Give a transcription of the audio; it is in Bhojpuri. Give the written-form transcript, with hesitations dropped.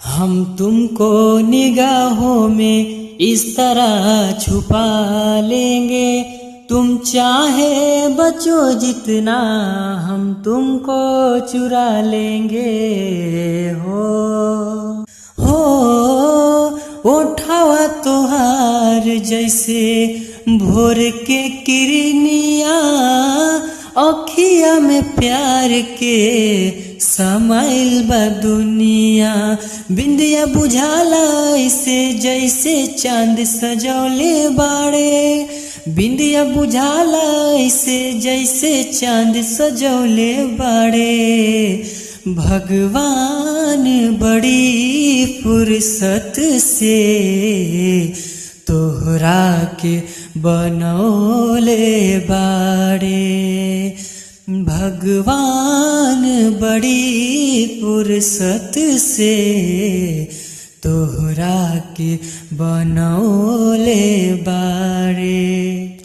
हम तुमको निगाहों में इस तरह छुपा लेंगे, तुम चाहे बचो जितना हम तुमको चुरा लेंगे। हो उठावा तोहार जैसे भोर के किरनिया, अखिया में प्यार के समाइल बा दुनिया। बिंदिया बुझाला ऐसे जैसे चांद सजौले बाड़े, बिंदिया बुझाला ऐसे जैसे चांद सजौले बाड़े। भगवान बड़ी फुर्सत से तोहरा के बनौले बाड़े। भगवान बड़ी फुर्सत से तोहरा के बनौले बाड़े।